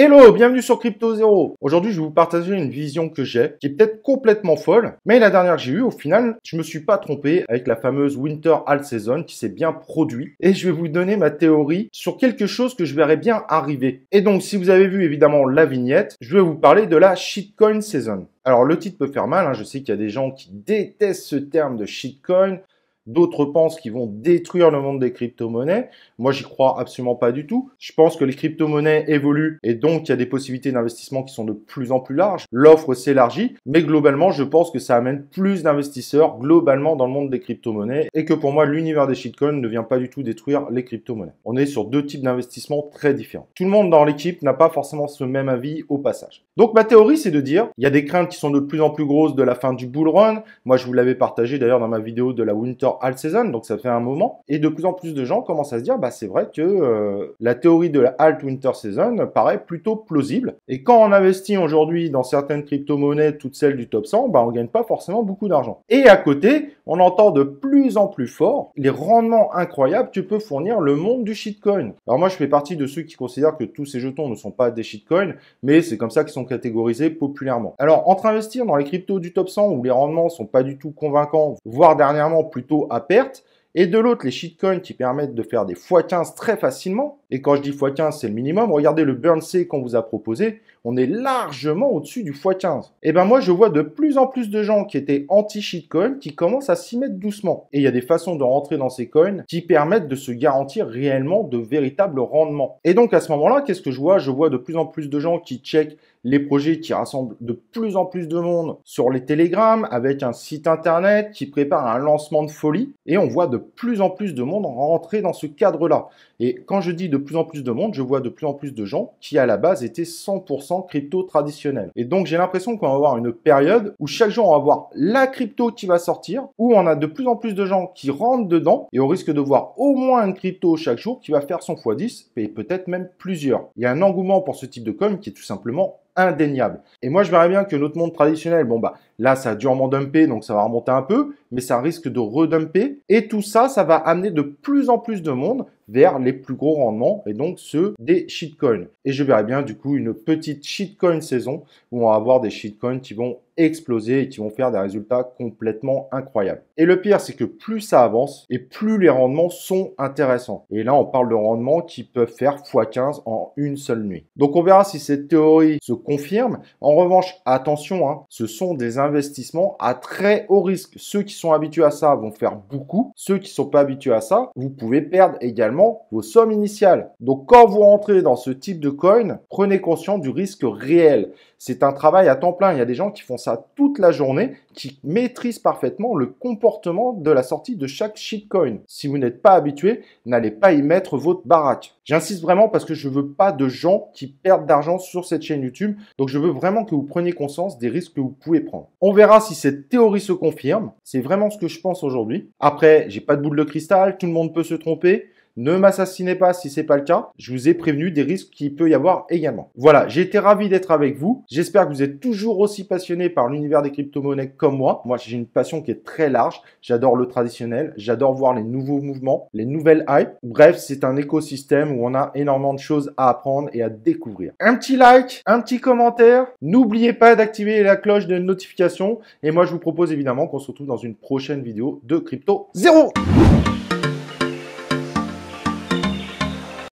Hello, bienvenue sur Crypto Zero. Aujourd'hui, je vais vous partager une vision que j'ai, qui est peut-être complètement folle, mais la dernière que j'ai eue, au final, je me suis pas trompé avec la fameuse Winter Alt Season qui s'est bien produit. Et je vais vous donner ma théorie sur quelque chose que je verrais bien arriver. Et donc, si vous avez vu évidemment la vignette, je vais vous parler de la Shitcoin Season. Alors, le titre peut faire mal, hein. Je sais qu'il y a des gens qui détestent ce terme de shitcoin. D'autres pensent qu'ils vont détruire le monde des crypto-monnaies. Moi, j'y crois absolument pas du tout. Je pense que les crypto-monnaies évoluent et donc il y a des possibilités d'investissement qui sont de plus en plus larges. L'offre s'élargit, mais globalement, je pense que ça amène plus d'investisseurs globalement dans le monde des crypto-monnaies et que pour moi, l'univers des shitcoins ne vient pas du tout détruire les crypto-monnaies. On est sur deux types d'investissements très différents. Tout le monde dans l'équipe n'a pas forcément ce même avis au passage. Donc, ma théorie, c'est de dire, il y a des craintes qui sont de plus en plus grosses de la fin du bull run. Moi, je vous l'avais partagé d'ailleurs dans ma vidéo de la Winter Alt Season, donc ça fait un moment. Et de plus en plus de gens commencent à se dire, bah c'est vrai que la théorie de la Alt Winter Season paraît plutôt plausible. Et quand on investit aujourd'hui dans certaines crypto-monnaies, toutes celles du top 100, bah on gagne pas forcément beaucoup d'argent. Et à côté, on entend de plus en plus fort les rendements incroyables que peut fournir le monde du shitcoin. Alors moi, je fais partie de ceux qui considèrent que tous ces jetons ne sont pas des shitcoins, mais c'est comme ça qu'ils sont catégorisés populairement. Alors, entre investir dans les cryptos du top 100 où les rendements sont pas du tout convaincants, voire dernièrement plutôt à perte, et de l'autre, les shitcoins qui permettent de faire des x15 très facilement. Et quand je dis x15, c'est le minimum. Regardez le Burn C qu'on vous a proposé. On est largement au-dessus du x15. Et ben moi, je vois de plus en plus de gens qui étaient anti-shitcoin qui commencent à s'y mettre doucement. Et il y a des façons de rentrer dans ces coins qui permettent de se garantir réellement de véritables rendements. Et donc, à ce moment-là, qu'est-ce que je vois? Je vois de plus en plus de gens qui checkent les projets qui rassemblent de plus en plus de monde sur les Telegram avec un site internet qui prépare un lancement de folie. Et on voit de plus en plus de monde rentrer dans ce cadre-là. Et quand je dis de plus en plus de monde, je vois de plus en plus de gens qui à la base étaient 100% crypto traditionnels. Et donc j'ai l'impression qu'on va avoir une période où chaque jour on va voir la crypto qui va sortir, où on a de plus en plus de gens qui rentrent dedans et on risque de voir au moins une crypto chaque jour qui va faire son x10 et peut-être même plusieurs. Il y a un engouement pour ce type de coin qui est tout simplement indéniable. Et moi, je verrais bien que notre monde traditionnel, bon bah là, ça a durement dumpé, donc ça va remonter un peu, mais ça risque de redumper. Et tout ça, ça va amener de plus en plus de monde vers les plus gros rendements, et donc ceux des shitcoins. Et je verrais bien du coup une petite shitcoin saison où on va avoir des shitcoins qui vont exploser et qui vont faire des résultats complètement incroyables. Et le pire, c'est que plus ça avance et plus les rendements sont intéressants. Et là, on parle de rendements qui peuvent faire x15 en une seule nuit. Donc on verra si cette théorie se confirme. En revanche, attention, hein, ce sont des investissements à très haut risque. Ceux qui sont habitués à ça vont faire beaucoup. Ceux qui ne sont pas habitués à ça, vous pouvez perdre également vos sommes initiales. Donc quand vous rentrez dans ce type de coin, prenez conscience du risque réel. C'est un travail à temps plein. Il y a des gens qui font ça toute la journée, qui maîtrisent parfaitement le comportement de la sortie de chaque shitcoin. Si vous n'êtes pas habitué, n'allez pas y mettre votre baraque. J'insiste vraiment parce que je veux pas de gens qui perdent d'argent sur cette chaîne YouTube. Donc je veux vraiment que vous preniez conscience des risques que vous pouvez prendre. On verra si cette théorie se confirme. C'est vraiment ce que je pense aujourd'hui. Après, j'ai pas de boule de cristal. Tout le monde peut se tromper. Ne m'assassinez pas si c'est pas le cas. Je vous ai prévenu des risques qu'il peut y avoir également. Voilà, j'ai été ravi d'être avec vous. J'espère que vous êtes toujours aussi passionné par l'univers des crypto-monnaies comme moi. Moi, j'ai une passion qui est très large. J'adore le traditionnel. J'adore voir les nouveaux mouvements, les nouvelles hypes. Bref, c'est un écosystème où on a énormément de choses à apprendre et à découvrir. Un petit like, un petit commentaire. N'oubliez pas d'activer la cloche de notification. Et moi, je vous propose évidemment qu'on se retrouve dans une prochaine vidéo de Crypto Zero.